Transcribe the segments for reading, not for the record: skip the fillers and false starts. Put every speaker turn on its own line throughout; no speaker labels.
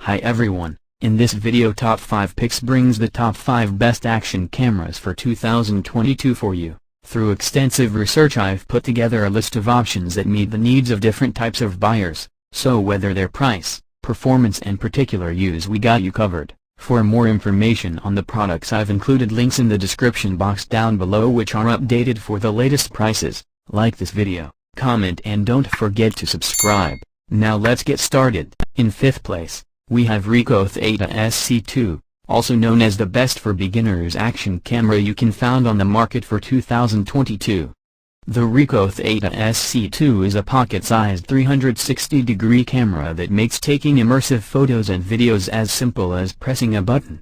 Hi everyone, in this video Top 5 Picks brings the top 5 best action cameras for 2022 for you. Through extensive research I've put together a list of options that meet the needs of different types of buyers, so whether their price, performance and particular use we got you covered. For more information on the products I've included links in the description box down below which are updated for the latest prices. Like this video, comment and don't forget to subscribe. Now let's get started. In 5th place, we have Ricoh Theta SC2, also known as the best for beginners action camera you can find on the market for 2022. The Ricoh Theta SC2 is a pocket-sized 360-degree camera that makes taking immersive photos and videos as simple as pressing a button.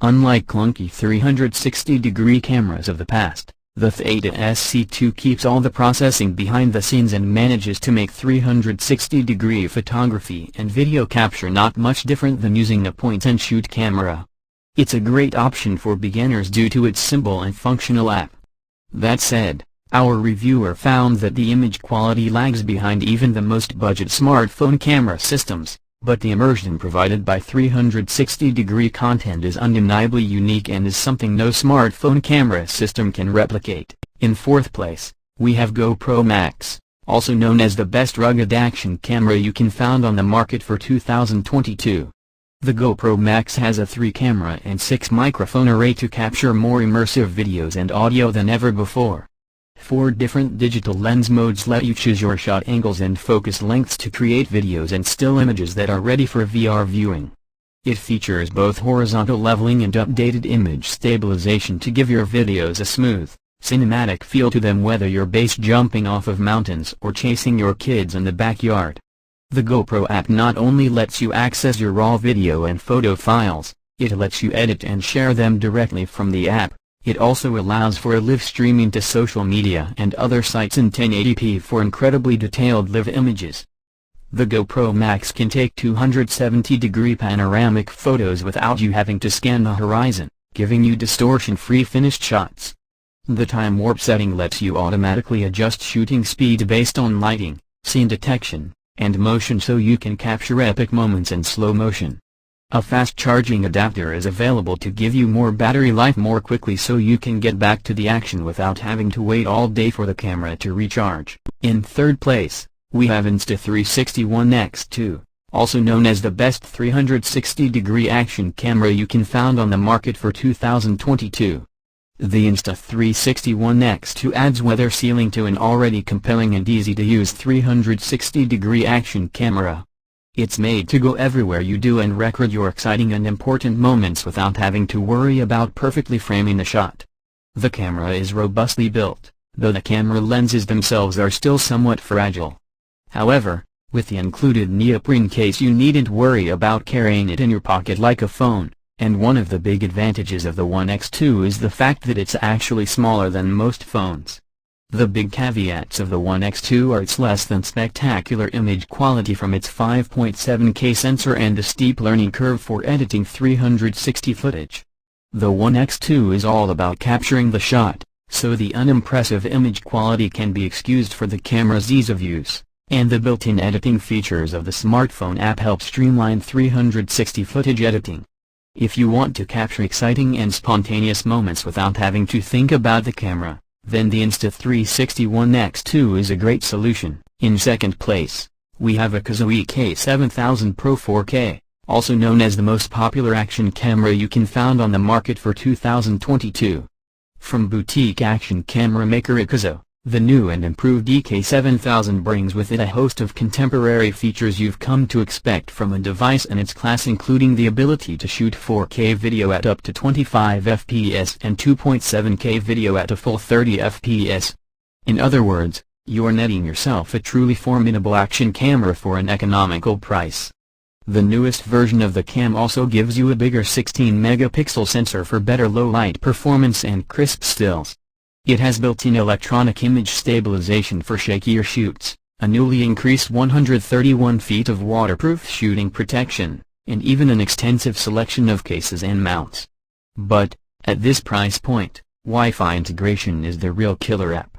Unlike clunky 360-degree cameras of the past, the Theta SC2 keeps all the processing behind the scenes and manages to make 360-degree photography and video capture not much different than using a point-and-shoot camera. It's a great option for beginners due to its simple and functional app. That said, our reviewer found that the image quality lags behind even the most budget smartphone camera systems, but the immersion provided by 360-degree content is undeniably unique and is something no smartphone camera system can replicate. In 4th place, we have GoPro MAX, also known as the best rugged action camera you can find on the market for 2022. The GoPro MAX has a 3-camera and 6-microphone array to capture more immersive videos and audio than ever before. 4 different digital lens modes let you choose your shot angles and focus lengths to create videos and still images that are ready for VR viewing. It features both horizontal leveling and updated image stabilization to give your videos a smooth, cinematic feel to them whether you're base jumping off of mountains or chasing your kids in the backyard. The GoPro app not only lets you access your raw video and photo files, it lets you edit and share them directly from the app. It also allows for live streaming to social media and other sites in 1080p for incredibly detailed live images. The GoPro MAX can take 270-degree panoramic photos without you having to scan the horizon, giving you distortion-free finished shots. The time warp setting lets you automatically adjust shooting speed based on lighting, scene detection, and motion so you can capture epic moments in slow motion. A fast charging adapter is available to give you more battery life more quickly so you can get back to the action without having to wait all day for the camera to recharge. In 3rd place, we have Insta360 One X2, also known as the best 360-degree action camera you can find on the market for 2022. The Insta360 One X2 adds weather sealing to an already compelling and easy-to-use 360-degree action camera. It's made to go everywhere you do and record your exciting and important moments without having to worry about perfectly framing the shot. The camera is robustly built, though the camera lenses themselves are still somewhat fragile. However, with the included neoprene case you needn't worry about carrying it in your pocket like a phone, and one of the big advantages of the One X2 is the fact that it's actually smaller than most phones. The big caveats of the One X2 are its less than spectacular image quality from its 5.7K sensor and the steep learning curve for editing 360 footage. The One X2 is all about capturing the shot, so the unimpressive image quality can be excused for the camera's ease of use, and the built-in editing features of the smartphone app help streamline 360 footage editing. If you want to capture exciting and spontaneous moments without having to think about the camera, then the Insta360 One X2 is a great solution. In 2nd place, we have AKASO EK7000 Pro 4K, also known as the most popular action camera you can find on the market for 2022. From boutique action camera maker AKASO, the new and improved EK7000 brings with it a host of contemporary features you've come to expect from a device in its class, including the ability to shoot 4K video at up to 25 fps and 2.7K video at a full 30 fps. In other words, you're netting yourself a truly formidable action camera for an economical price. The newest version of the cam also gives you a bigger 16-megapixel sensor for better low-light performance and crisp stills. It has built-in electronic image stabilization for shakier shoots, a newly increased 131 feet of waterproof shooting protection, and even an extensive selection of cases and mounts. But, at this price point, Wi-Fi integration is the real killer app.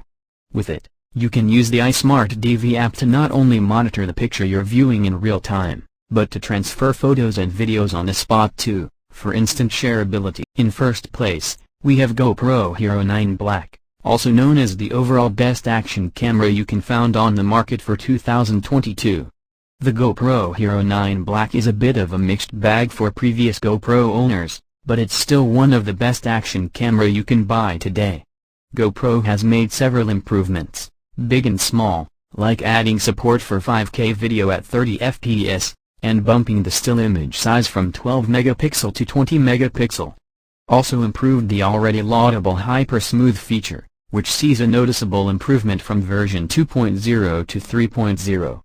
With it, you can use the iSmart DV app to not only monitor the picture you're viewing in real time, but to transfer photos and videos on the spot too, for instant shareability. In first place, we have GoPro Hero 9 Black, also known as the overall best action camera you can find on the market for 2022. The GoPro Hero 9 Black is a bit of a mixed bag for previous GoPro owners, but it's still one of the best action camera you can buy today. GoPro has made several improvements, big and small, like adding support for 5K video at 30 fps, and bumping the still image size from 12 megapixel to 20 megapixel. Also improved the already laudable Hyper Smooth feature, which sees a noticeable improvement from version 2.0 to 3.0.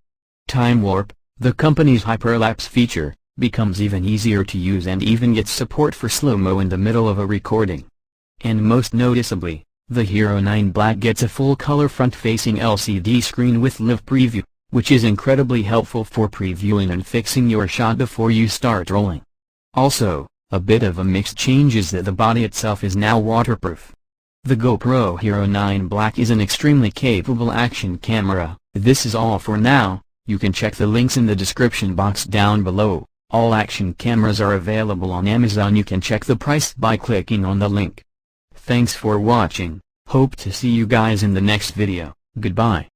Time Warp, the company's hyperlapse feature, becomes even easier to use and even gets support for slow-mo in the middle of a recording. And most noticeably, the Hero 9 Black gets a full-color front-facing LCD screen with Live Preview, which is incredibly helpful for previewing and fixing your shot before you start rolling. Also, a bit of a mixed change is that the body itself is now waterproof. The GoPro Hero 9 Black is an extremely capable action camera. This is all for now. You can check the links in the description box down below. All action cameras are available on Amazon. You can check the price by clicking on the link. Thanks for watching. Hope to see you guys in the next video. Goodbye.